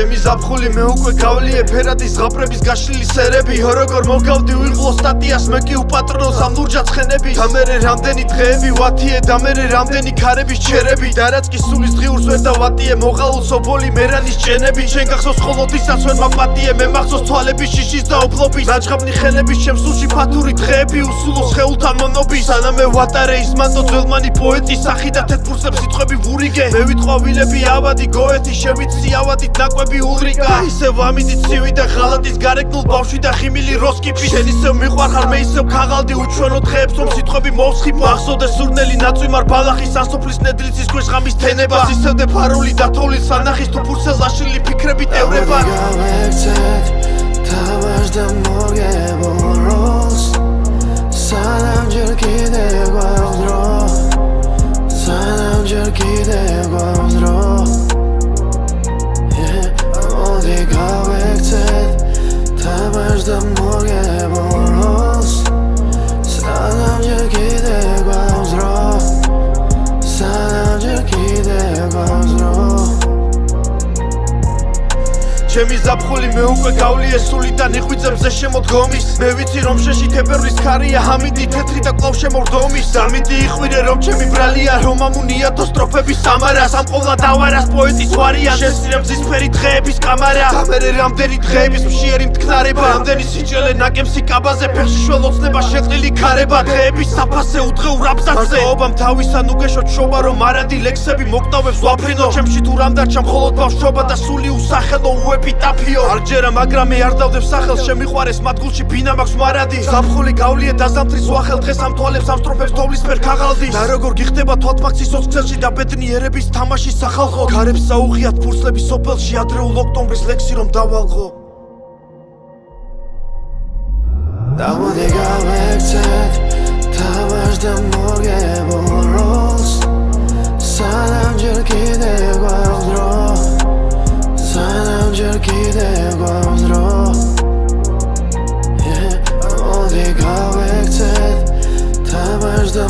ჩემი ზაფხული მე უკვე გავლიე ფერადის ზღაპრების გაშლილი სერები როგორ მოგავდი უიღლო სტატიას მე კი უპატრონო ამ ლურჯად ცხენები და მერე რამდენი დღეები ვათიე და მერე რამდენი ქარების ჩერები და რაც კი სულის ღიურს ვერ დავატიე მოღალულ სოფოლი მერანის ჭენები შენ გახსოვს ხოლოდისას ვერ მაპატიე მე მახსოვს თვალების შიშის და ოფლობის ნაჭყაბნი ხელების ჩემ სულში ფათური დღეები უსულო სხეულთან მონობის სანამ მე ვატარე ისმანდო ძველმანი პოეტის სახი და თეთრფურსებს სიტყვები ვურიგე მე ვიტყვავილები ავადი გოეთი შევიცი ავადით ნაკვები ულრიკა ისევ ამიდით ცივი და ღალატის გარეგნულ ბავშვი და ხიმილი როსკიპი შენ ისევ მიყვარხარ მე ისევ ქაღალდი უჩვენო დღეებს რომ სიტყვები მოვსხიფო ახსოვდეს სურნელი ნაწვიმარ ბალახის ან სოფლის ნედლიცის ქვეშ ღამის თენებას ისევდე ფარული და თოვლის სანახის თუ ფურცელს აშლილი ფიქრები ტევრება თავაშდა მოგებო როლს სანამ ჯერ კიდევ გვაქვს დრო სანამ ჯერ კიდევ გვაქვს დრო მოდი გავექცეთ თავაშდა მოგებო როლს სანამ ჯერ კიდევ გვაქვს დრო სანამ ჯერ კიდევ გვაქვს დრო ჩემი ზაფხული მე უკვე გავლიე სულიდან იხვიძებზე შემოდგომის მე ვიცი რომ შეში თებერვლის ქარია ამიდი თეთრი და კვლავ შემორდომის ამიდი იხვირე რომ ჩემი ბრალია რომ ამუნიათო სტროფების სამარას ამ ყოვლა დავარას პოეტის ვარიანტ შესწირე მზისფერი დღეების კამარა და მერე რამდენი დღეების მშიერი მტკნარება რამდენი სიჭელე ნაკემსი კაბაზე ფეხში შველოცნება შეყრილი ქარება დღეების საფასე უდღეურ აბზაცზე ობამ თავისან უგეშოთ შობა რომ მარადი ლექსები მოკტავებს ვაფრინო ჩემში თუ რამ დარჩა მხოლოდ ბავშვობა და სული usახელო პიტაფიო არჯერა მაგრამ მე არ დავდებ სახელს შემიყვარეს მათგულში ბინა მაქვს მარადი ზაფხული გავლიე დაზამთრის ვახელ დღეს ამ თვალებს ამ სტროფებს თოვლისფერ ქაღალდის და როგორ გიხდება თვალთმაქცის ოთხცელში და ბედნიერების თამაში სახალხო გარებს საუღიათ ფურცლების სოფელში ადრეულ ოქტომბრის ლექსი რომ დავალღო და მოდი გავექცეთ თავაშდა მოგებო როლს სანამ ჯერ კიდევ გვაქვს დრო სანამ ჯერ კიდევ გვაქვს დრო მოდი გავექცეთ თავაშდა